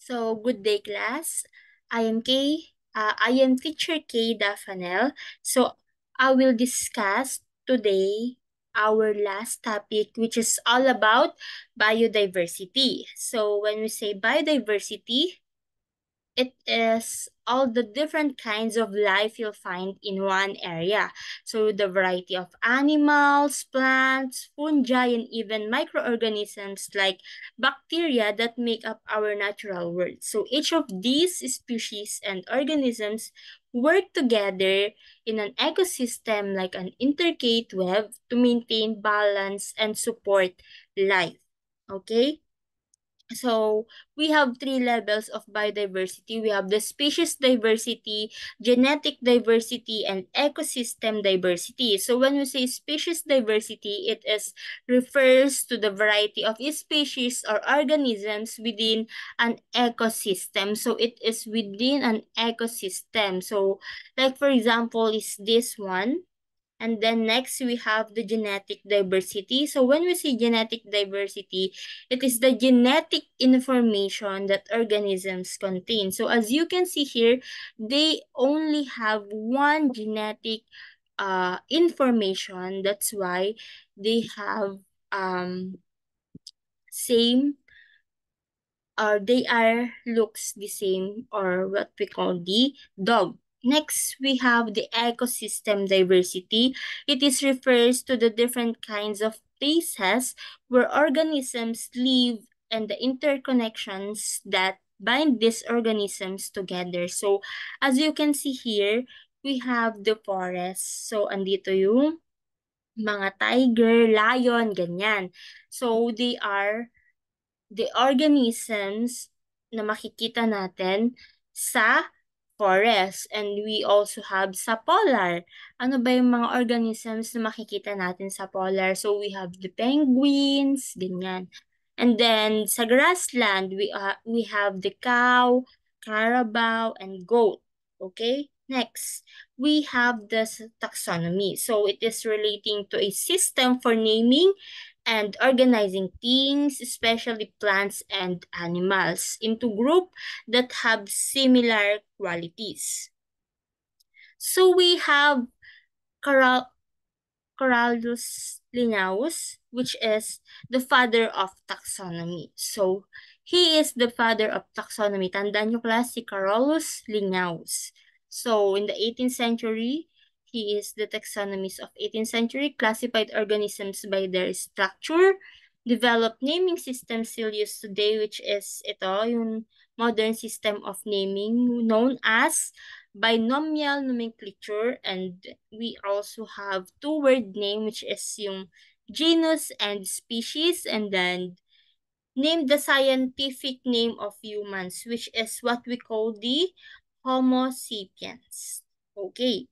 So, good day, class. I am teacher K. Dafanel. So, I will discuss today our last topic, which is all about biodiversity. So, when we say biodiversity, it is all the different kinds of life you'll find in one area. So the variety of animals, plants, fungi, and even microorganisms like bacteria that make up our natural world. So each of these species and organisms work together in an ecosystem like an intricate web to maintain balance and support life. Okay? So we have three levels of biodiversity. We have the species diversity, genetic diversity, and ecosystem diversity. So when we say species diversity, it is refers to the variety of species or organisms within an ecosystem. So it is within an ecosystem. So like for example is this one. And then next we have the genetic diversity. So when we say genetic diversity, it is the genetic information that organisms contain. So as you can see here, they only have one genetic information. That's why they have same or they are looks the same or what we call the dog. Next, we have the ecosystem diversity. It is refers to the different kinds of places where organisms live and the interconnections that bind these organisms together. So, as you can see here, we have the forest. So, andito yung mga tiger, lion, ganyan. So, they are the organisms na makikita natin sa forest. And we also have sa polar. Ano ba yung mga organisms na makikita natin sa polar? So we have the penguins, ganyan. And then sa grassland, we have the cow, carabao, and goat. Okay? Next, we have the taxonomy. So it is relating to a system for naming and organizing things, especially plants and animals, into groups that have similar qualities. So we have Carolus Linnaeus, which is the father of taxonomy. So he is the father of taxonomy. Tandaan nyo class, si Carolus Linnaeus. So in the 18th century, he is the taxonomist of 18th century, classified organisms by their structure, developed naming systems still used today, which is ito, yung modern system of naming known as binomial nomenclature. And we also have two-word name, which is yung genus and species, and then name the scientific name of humans, which is what we call the Homo sapiens. Okay.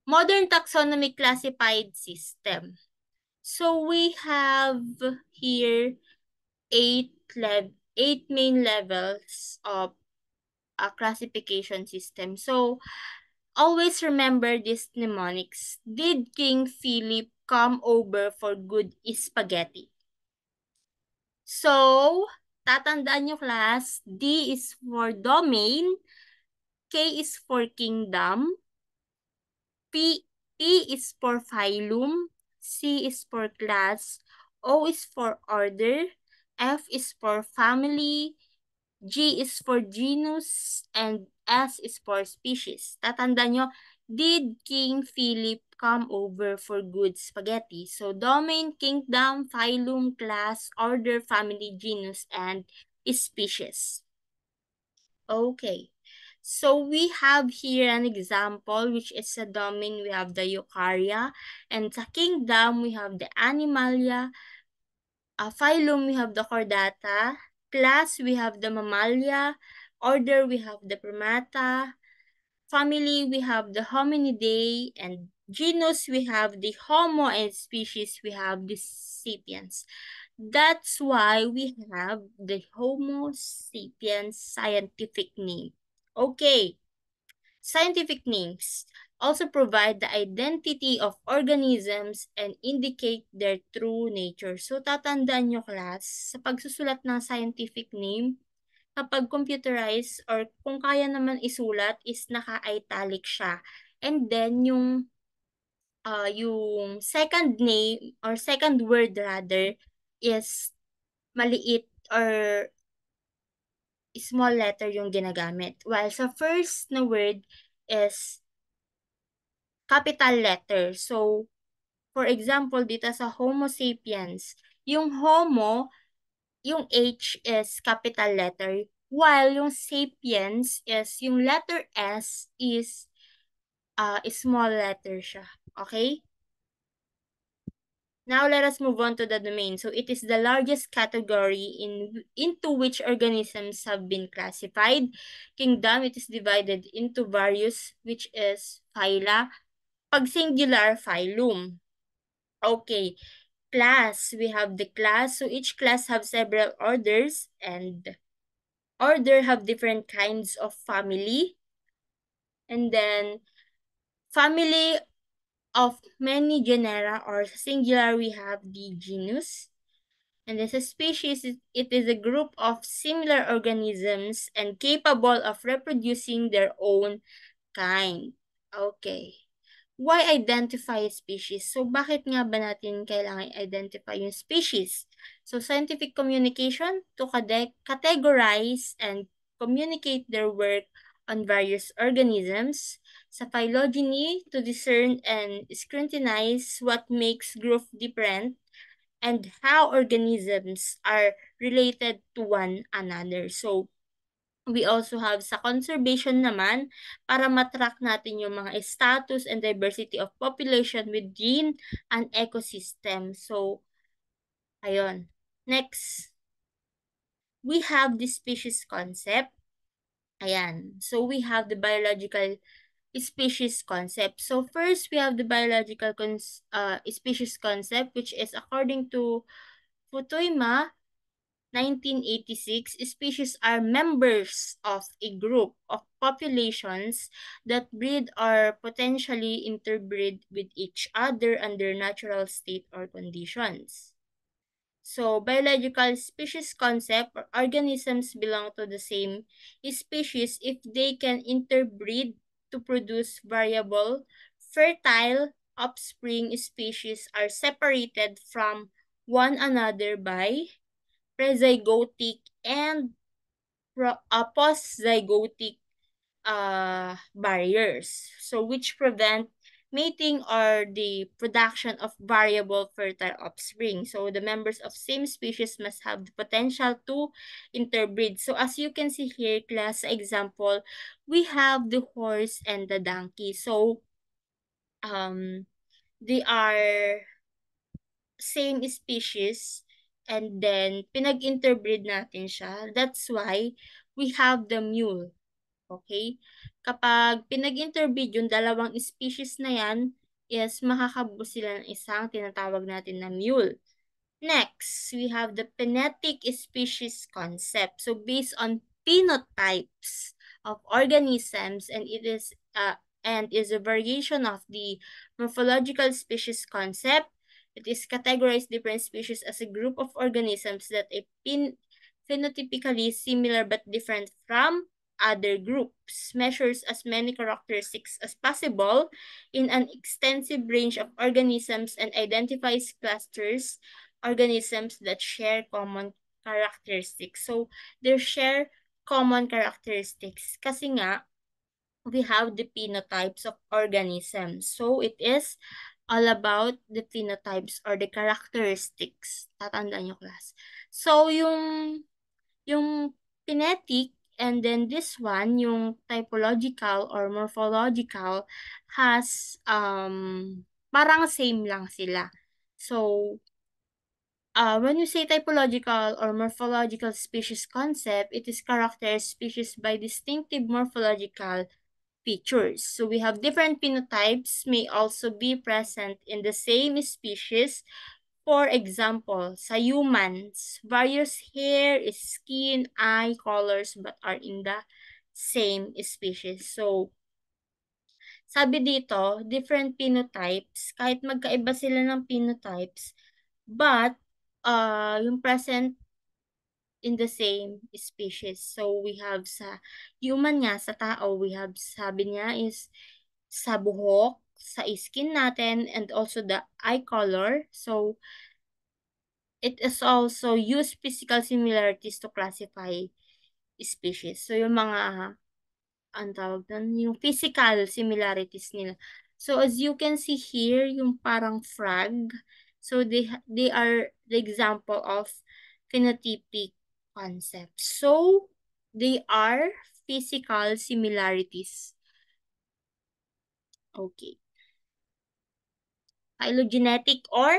Modern taxonomic classified system. So we have here eight main levels of a classification system. So always remember these mnemonics. Did King Philip come over for good spaghetti? So, tatandaan nyo class, D is for domain, K is for kingdom, P is for phylum, C is for class, O is for order, F is for family, G is for genus, and S is for species. Tatandaan nyo, did King Philip come over for good spaghetti? So, domain, kingdom, phylum, class, order, family, genus, and species. Okay. So, we have here an example, which is sa domain, we have the Eukarya, and sa kingdom, we have the Animalia. Phylum, we have the Chordata. Class, we have the Mammalia. Order, we have the Primata. Family, we have the Hominidae. And genus, we have the Homo. And species, we have the Sapiens. That's why we have the Homo sapiens scientific name. Okay, scientific names also provide the identity of organisms and indicate their true nature. So, tatandaan nyo class, sa pagsusulat ng scientific name, kapag computerized or kung kaya naman isulat is naka-italic siya. And then yung second name or second word rather is maliit or small letter yung ginagamit. While sa first na word is capital letter. So, for example, dito sa Homo sapiens, yung Homo, yung H is capital letter, while yung sapiens is, yung letter S is small letter siya. Okay? Now let us move on to the domain. So it is the largest category into which organisms have been classified. Kingdom, it is divided into various, which is phyla. Pag singular, phylum. Okay. Class, we have the class. So each class have several orders and order have different kinds of family. And then family of many genera or singular we have the genus. And as a species, it is a group of similar organisms and capable of reproducing their own kind. Okay. Why identify a species? So, bakit nga ba natin kailangan identify yung species? So, scientific communication to categorize and communicate their work on various organisms. Sa phylogeny, to discern and scrutinize what makes group different and how organisms are related to one another. So, we also have sa conservation naman para matrack natin yung mga status and diversity of population within an ecosystem. So, ayun. Next, we have the species concept. Ayan. So, we have the biological species concept. So, first, we have the biological species concept, which is according to Futuyma, 1986, species are members of a group of populations that breed or potentially interbreed with each other under natural state or conditions. So, biological species concept or organisms belong to the same species if they can interbreed to produce variable, fertile offspring. Species are separated from one another by prezygotic and postzygotic barriers, so which prevent mating or the production of variable fertile offspring. So the members of same species must have the potential to interbreed. So as you can see here, class example, we have the horse and the donkey. So they are same species and then pinag-interbreed natin siya. That's why we have the mule. Okay? Kapag pinag-interbreed yung dalawang species na yan, is makakabuo sila ng isang tinatawag natin na mule. Next, we have the phenetic species concept. So based on phenotypes of organisms and is a variation of the morphological species concept. It is categorized different species as a group of organisms that are phenotypically similar but different from other groups, measures as many characteristics as possible in an extensive range of organisms and identifies clusters organisms that share common characteristics. So, they share common characteristics kasi nga, we have the phenotypes of organisms. So, it is all about the phenotypes or the characteristics. Tatandaan nyo, class. So, yung phonetic and then this one, yung typological or morphological has parang same lang sila. So, when you say typological or morphological species concept, it is characterized species by distinctive morphological features. So we have different phenotypes may also be present in the same species. For example, sa humans, various hair, skin, eye colors but are in the same species. So, sabi dito, different phenotypes, kahit magkaiba sila ng phenotypes, but yung present in the same species. So we have sa human nga, sa tao, we have sabi niya is sa buhok, sa skin natin, and also the eye color. So it is also use physical similarities to classify species. So yung mga ang tawag dun, yung physical similarities nila. So as you can see here, yung parang frog. So they are the example of phenotypic concepts. So they are physical similarities. Okay. Phylogenetic or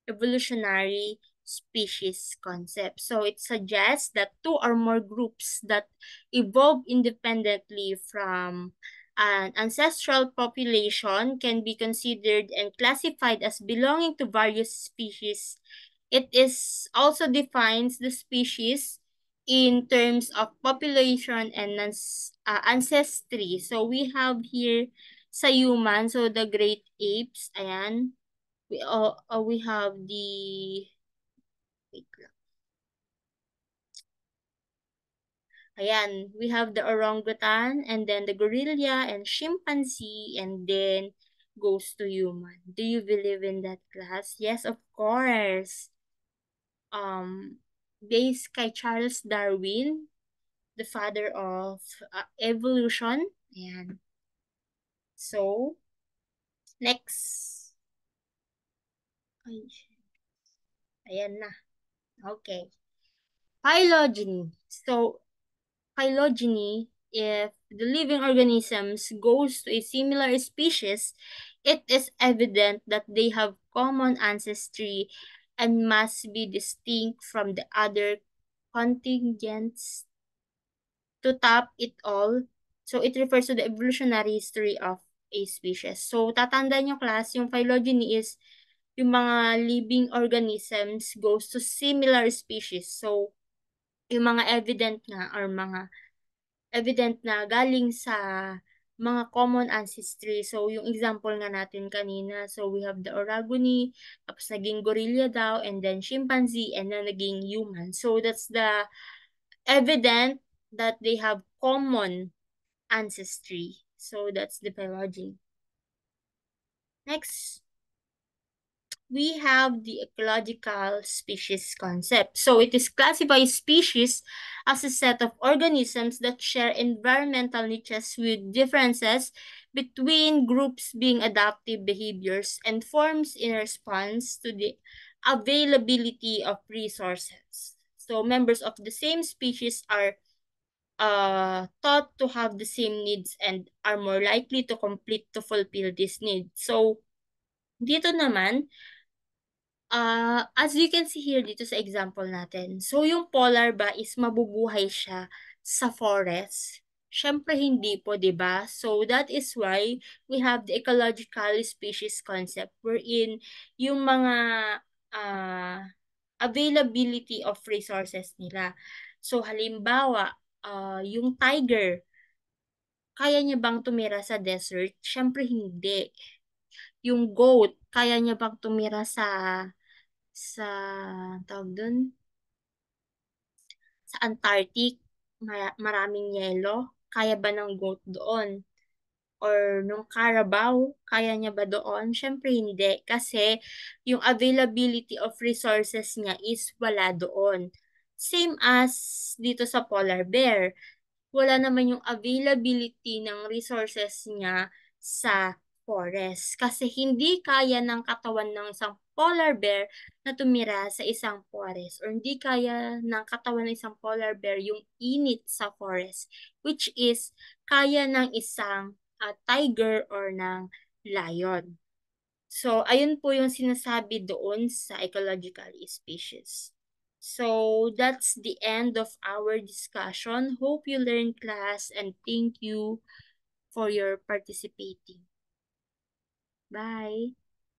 evolutionary species concept. So it suggests that two or more groups that evolve independently from an ancestral population can be considered and classified as belonging to various species. It is also defines the species in terms of population and ancestry. So we have here sa human, so the great apes, ayan, we have the wait lang. Ayan, we have the orangutan and then the gorilla and chimpanzee and then goes to human. Do you believe in that class? Yes, of course. Um, based kay Charles Darwin, the father of evolution. Ayan. So, next. Ay, ayan na. Okay. Phylogeny. So, phylogeny, if the living organisms goes to a similar species, it is evident that they have common ancestry and must be distinct from the other contingents to top it all. So it refers to the evolutionary history of a species. So tatandaan nyo class, yung phylogeny is yung mga living organisms goes to similar species. So yung mga evident na galing sa mga common ancestry. So, yung example nga natin kanina, so we have the oragony, tapos naging gorilla daw, and then chimpanzee, and then naging human. So, that's the evident that they have common ancestry. So, that's the phylogeny. Next, we have the ecological species concept. So it is classified species as a set of organisms that share environmental niches with differences between groups being adaptive behaviors and forms in response to the availability of resources. So members of the same species are thought to have the same needs and are more likely to complete to fulfill this need. So dito naman, as you can see here dito sa example natin, so yung polar ba is mabubuhay siya sa forest? Siyempre hindi po, 'di ba? So that is why we have the ecological species concept wherein yung mga uh, availability of resources nila. So halimbawa, yung tiger, kaya niya bang tumira sa desert? Siyempre hindi. Yung goat, kaya niya bang tumira sa tawag dun, sa Antarctic, maraming yelo, kaya ba ng goat doon? Or nung Carabao, kaya niya ba doon? Syempre hindi, kasi yung availability of resources niya is wala doon. Same as dito sa polar bear, wala naman yung availability ng resources niya sa forest. Kasi hindi kaya ng katawan ng isang polar bear na tumira sa isang forest or hindi kaya ng katawan ng isang polar bear yung init sa forest, which is kaya ng isang tiger or ng lion. So, ayun po yung sinasabi doon sa ecological species. So, that's the end of our discussion. Hope you learned class and thank you for your participating. Bye!